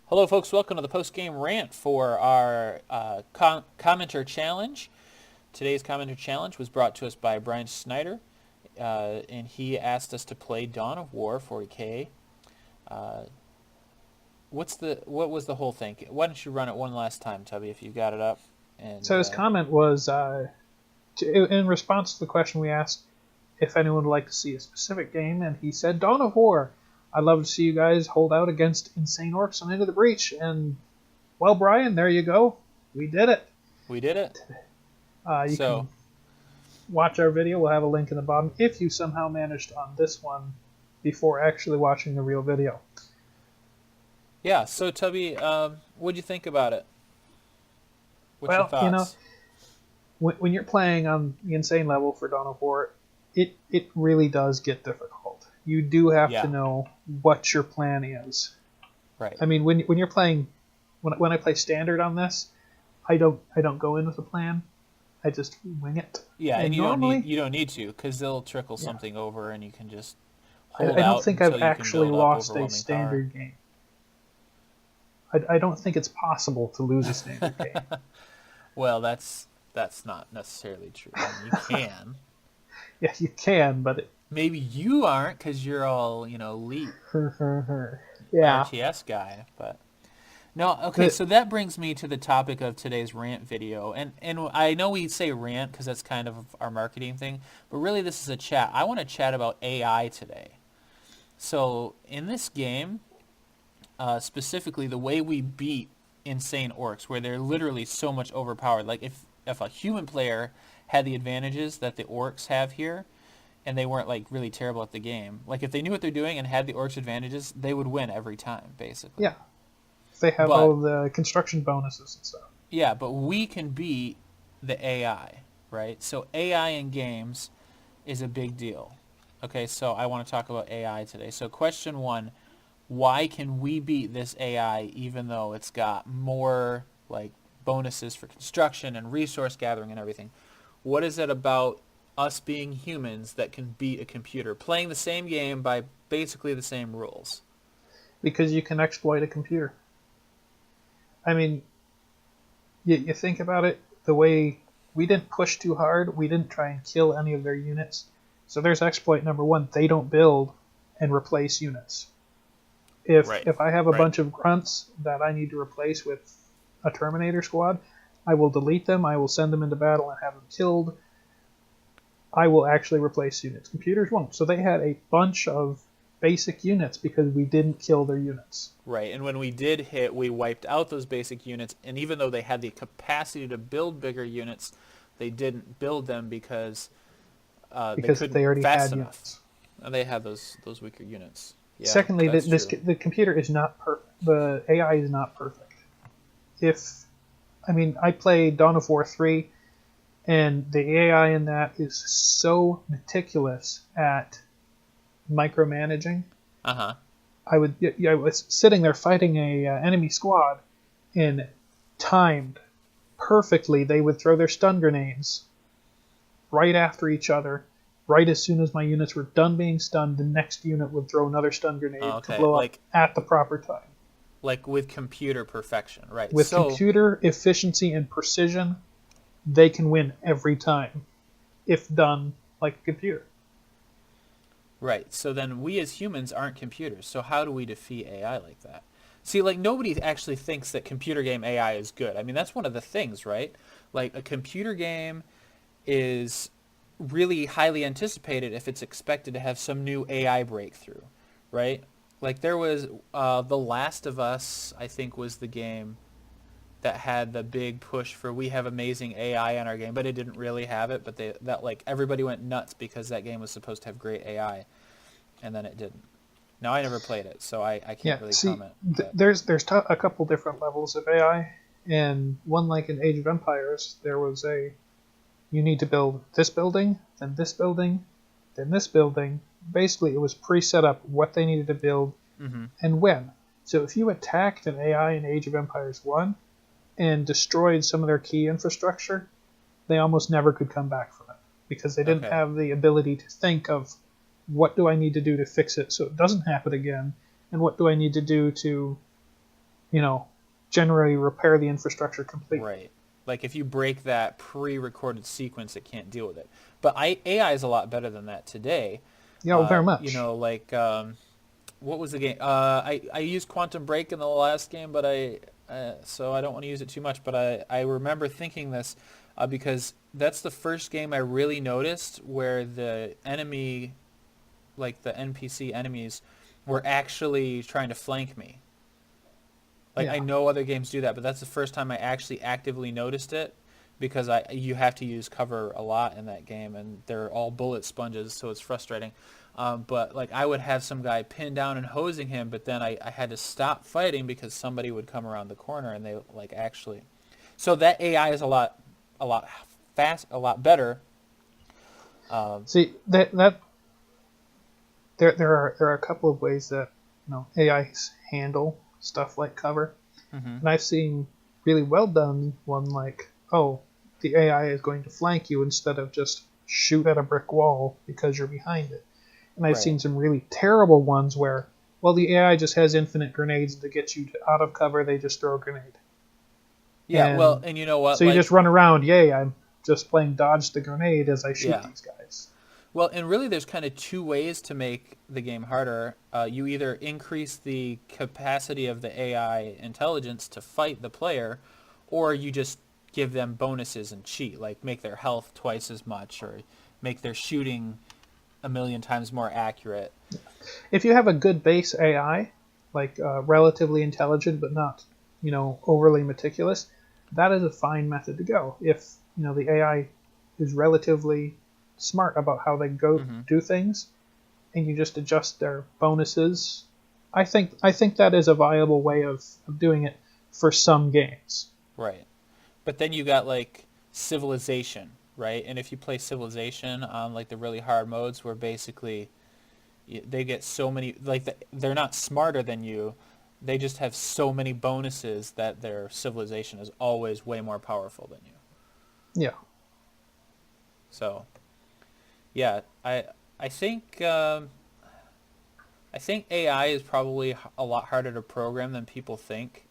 Hello, folks. Welcome to the post-game rant for our commenter challenge. Today's commenter challenge was brought to us by Brian Snyder, and he asked us to play Dawn of War 40K. What was the whole thing? Why don't you run it one last time, Tubby, if you've got it up? And So his comment was in response to the question we asked if anyone would like to see a specific game, and he said Dawn of War. I'd love to see you guys hold out against insane orcs on Into the Breach. And, well, Brian, there you go. We did it. We did it. You can watch our video. We'll have a link in the bottom if you somehow managed on this one before actually watching the real video. Yeah, so Tubby, what'd you think about it? What's your thoughts? You know, when you're playing on the insane level for Dawn of War, it really does get difficult. You do have to know what your plan is. Right. I mean, when you're playing, when I play standard on this, I don't go in with a plan. I just wing it. Yeah, and you don't need to, because they'll trickle something over, and you can just hold out. I don't think I've actually lost a standard game. I don't think it's possible to lose a standard game. Well, that's not necessarily true. I mean, you can. Yeah, you can, but maybe you aren't because you're all elite. Yeah. RTS guy, but no. Okay, so that brings me to the topic of today's rant video, and I know we say rant because that's kind of our marketing thing, but really this is a chat. I want to chat about AI today. So in this game, specifically the way we beat insane orcs, where they're literally so much overpowered. Like if a human player had the advantages that the orcs have here, and they weren't like really terrible at the game, like if they knew what they're doing and had the orcs advantages, they would win every time, basically. Yeah. They have all the construction bonuses and stuff. Yeah, but we can beat the AI, right? So AI in games is a big deal. Okay, so I want to talk about AI today. So question one, why can we beat this AI even though it's got more like bonuses for construction and resource gathering and everything? What is it about us being humans that can beat a computer playing the same game by basically the same rules? Because you can exploit a computer. I mean, you think about it, the way we didn't push too hard, we didn't try and kill any of their units. So there's exploit number one. They don't build and replace units. If I have a bunch of grunts that I need to replace with a Terminator squad, I will delete them, I will send them into battle and have them killed. I will actually replace units. Computers won't. So they had a bunch of basic units because we didn't kill their units. Right, and when we did hit, we wiped out those basic units, and even though they had the capacity to build bigger units, they didn't build them because they already had units. And they had those weaker units. Yeah, secondly, the computer is not perfect. The AI is not perfect. I played Dawn of War 3, and the AI in that is so meticulous at micromanaging. Uh-huh. I was sitting there fighting a enemy squad, and timed perfectly, they would throw their stun grenades right after each other. Right as soon as my units were done being stunned, the next unit would throw another stun grenade to blow up at the proper time. Like with computer perfection, right? With computer efficiency and precision, they can win every time, if done like a computer. Right, so then we as humans aren't computers, so how do we defeat AI like that? See, like, nobody actually thinks that computer game AI is good. I mean, that's one of the things, right? Like, a computer game is really highly anticipated if it's expected to have some new AI breakthrough, right? Like, there was The Last of Us, I think, was the game that had the big push for we have amazing AI in our game, but it didn't really have it. But everybody went nuts because that game was supposed to have great AI, and then it didn't. Now I never played it, so I can't really comment. There's a couple different levels of AI, and one like in Age of Empires, there was you need to build this building, then this building, then this building. Basically, it was pre-set up what they needed to build and when. So if you attacked an AI in Age of Empires 1 and destroyed some of their key infrastructure, they almost never could come back from it because they didn't have the ability to think of what do I need to do to fix it so it doesn't happen again, and what do I need to do to you know, generally repair the infrastructure completely. Right. Like if you break that pre-recorded sequence, it can't deal with it. But AI is a lot better than that today. You know, very You much. know, like what was the game? I used Quantum Break in the last game, but so I don't want to use it too much. But I remember thinking this because that's the first game I really noticed where the enemy, like the NPC enemies, were actually trying to flank me. Like Yeah. I know other games do that, but that's the first time I actually actively noticed it because you have to use cover a lot in that game, and they're all bullet sponges, so it's frustrating. But like I would have some guy pinned down and hosing him, but then I had to stop fighting because somebody would come around the corner and they like actually. So that AI is a lot fast, a lot better. See that there are a couple of ways that AIs handle stuff like cover, Hmm. and I've seen really well done one like, oh, the AI is going to flank you instead of just shoot at a brick wall because you're behind it. And I've Right. seen some really terrible ones where, well, the AI just has infinite grenades to get you out of cover. They just throw a grenade, Yeah. Well, and and you know what? so you just Like, run around. Yay! I'm just playing dodge the grenade as I shoot yeah. these guys. Well, and really, there's kind of two ways to make the game harder. You either increase the capacity of the AI intelligence to fight the player, or you just give them bonuses and cheat, like make their health twice as much, or make their shooting a million times more accurate. If you have a good base AI, like relatively intelligent but not, overly meticulous, that is a fine method to go. If the AI is relatively smart about how they go Hmm. do things, and you just adjust their bonuses, I think that is a viable way of doing it for some games. Right. But then you got like Civilization, right? And if you play Civilization on like the really hard modes, where basically they get so many they're not smarter than you, they just have so many bonuses that their civilization is always way more powerful than you. Yeah, So yeah, I think I think AI is probably a lot harder to program than people think.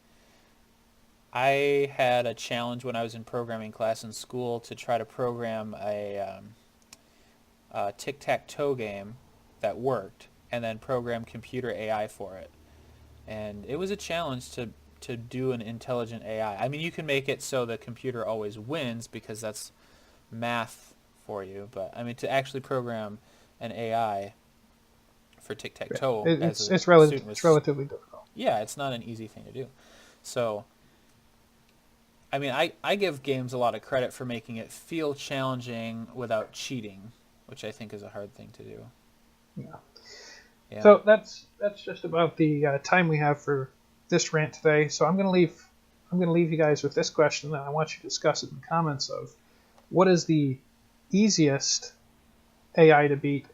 I had a challenge when I was in programming class in school to try to program a tic-tac-toe game that worked and then program computer AI for it. And it was a challenge to do an intelligent AI. I mean, you can make it so the computer always wins because that's math for you, but I mean to actually program an AI for yeah. tic-tac-toe It, as it's a it's student relative it's was, relatively difficult. yeah, it's not an easy thing to do. So, I mean, I give games a lot of credit for making it feel challenging without cheating, which I think is a hard thing to do. Yeah. Yeah. So that's just about the time we have for this rant today. So I'm gonna leave you guys with this question, and I want you to discuss it in the comments of what is the easiest AI to beat,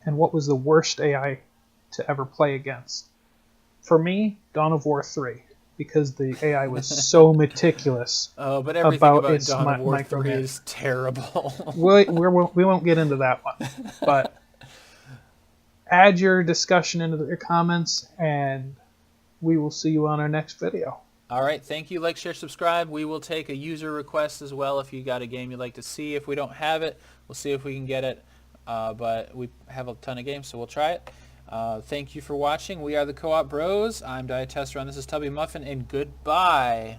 and what was the worst AI to ever play against. For me, Dawn of War 3, because the AI was so meticulous Oh, but everything about about its Dawn of War 3 micromanagement. is terrible. We won't get into that one, but add your discussion into your comments, and we will see you on our next video. All right, thank you. Like, share, subscribe. We will take a user request as well if you got a game you'd like to see. If we don't have it, we'll see if we can get it. But we have a ton of games, so we'll try it. Thank you for watching. We are the Co-op Bros. I'm Diet Tester, and this is Tubby Muffin, and goodbye.